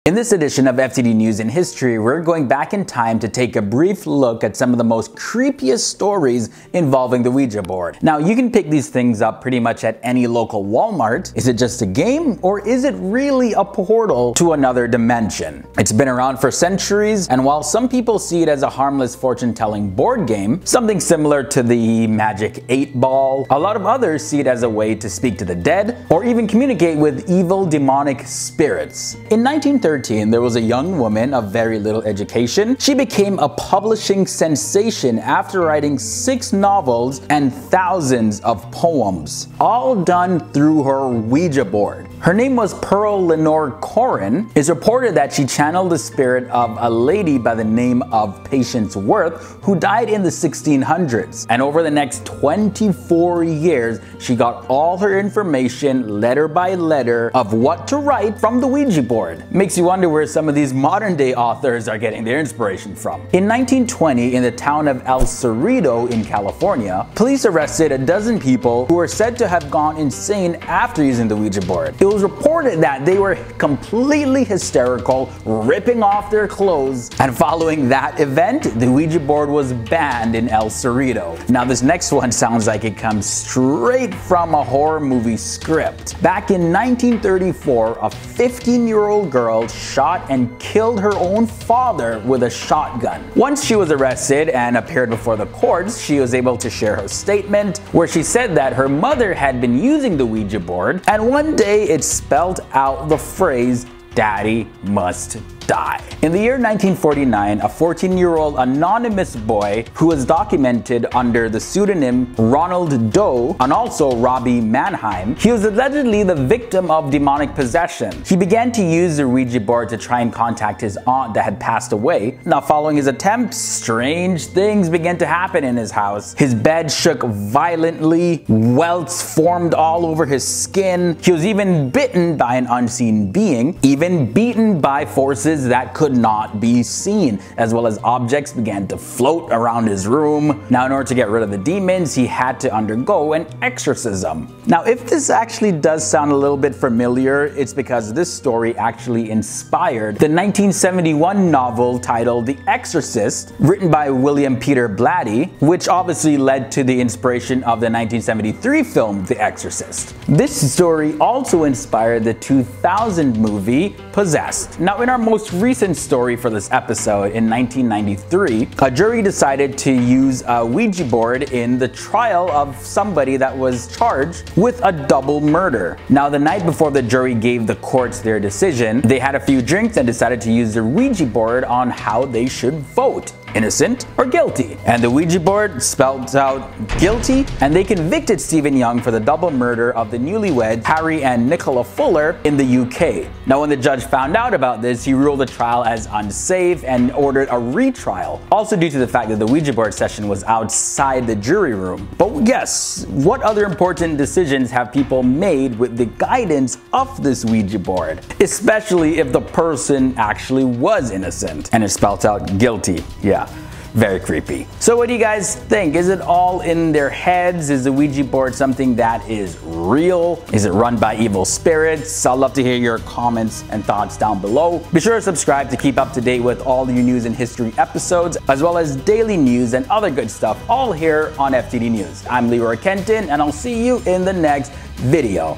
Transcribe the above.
In this edition of FTD News and History, we're going back in time to take a brief look at some of the most creepiest stories involving the Ouija board. Now, you can pick these things up pretty much at any local Walmart. Is it just a game, or is it really a portal to another dimension? It's been around for centuries, and while some people see it as a harmless fortune-telling board game, something similar to the Magic 8 Ball, a lot of others see it as a way to speak to the dead, or even communicate with evil demonic spirits. In 1913, there was a young woman of very little education. She became a publishing sensation after writing 6 novels and thousands of poems, all done through her Ouija board. Her name was Pearl Lenore Corrin. It's reported that she channeled the spirit of a lady by the name of Patience Worth, who died in the 1600s. And over the next 24 years, she got all her information letter by letter of what to write from the Ouija board. Makes you wonder where some of these modern day authors are getting their inspiration from. In 1920, in the town of El Cerrito in California, police arrested a dozen people who were said to have gone insane after using the Ouija board. It was reported that they were completely hysterical, ripping off their clothes, and following that event, the Ouija board was banned in El Cerrito. Now, this next one sounds like it comes straight from a horror movie script. Back in 1934, a 15-year-old girl shot and killed her own father with a shotgun. Once she was arrested and appeared before the courts, she was able to share her statement, where she said that her mother had been using the Ouija board, and one day it spelled out the phrase, "Daddy must die." In the year 1949, a 14-year-old anonymous boy who was documented under the pseudonym Ronald Doe, and also Robbie Mannheim, he was allegedly the victim of demonic possession. He began to use the Ouija board to try and contact his aunt that had passed away. Now, following his attempts, strange things began to happen in his house. His bed shook violently, welts formed all over his skin. He was even bitten by an unseen being, even beaten by forces that could not be seen, as well as objects began to float around his room. Now, in order to get rid of the demons, he had to undergo an exorcism. Now, if this actually does sound a little bit familiar, it's because this story actually inspired the 1971 novel titled The Exorcist, written by William Peter Blatty, which obviously led to the inspiration of the 1973 film The Exorcist. This story also inspired the 2000 movie Possessed. Now, in our most recent story for this episode, in 1993, a jury decided to use a Ouija board in the trial of somebody that was charged with a double murder. Now, the night before the jury gave the courts their decision, they had a few drinks and decided to use the Ouija board on how they should vote. Innocent or guilty. And the Ouija board spelled out guilty, and they convicted Stephen Young for the double murder of the newlyweds Harry and Nicola Fuller in the UK. Now, when the judge found out about this, he ruled the trial as unsafe and ordered a retrial, also due to the fact that the Ouija board session was outside the jury room. But yes, what other important decisions have people made with the guidance of this Ouija board? Especially if the person actually was innocent and it spelled out guilty. Yeah. Very creepy. So what do you guys think? Is it all in their heads? Is the Ouija board something that is real? Is it run by evil spirits? I'd love to hear your comments and thoughts down below. Be sure to subscribe to keep up to date with all the news and history episodes, as well as daily news and other good stuff, all here on FTD News. I'm Leroy Kenton, and I'll see you in the next video.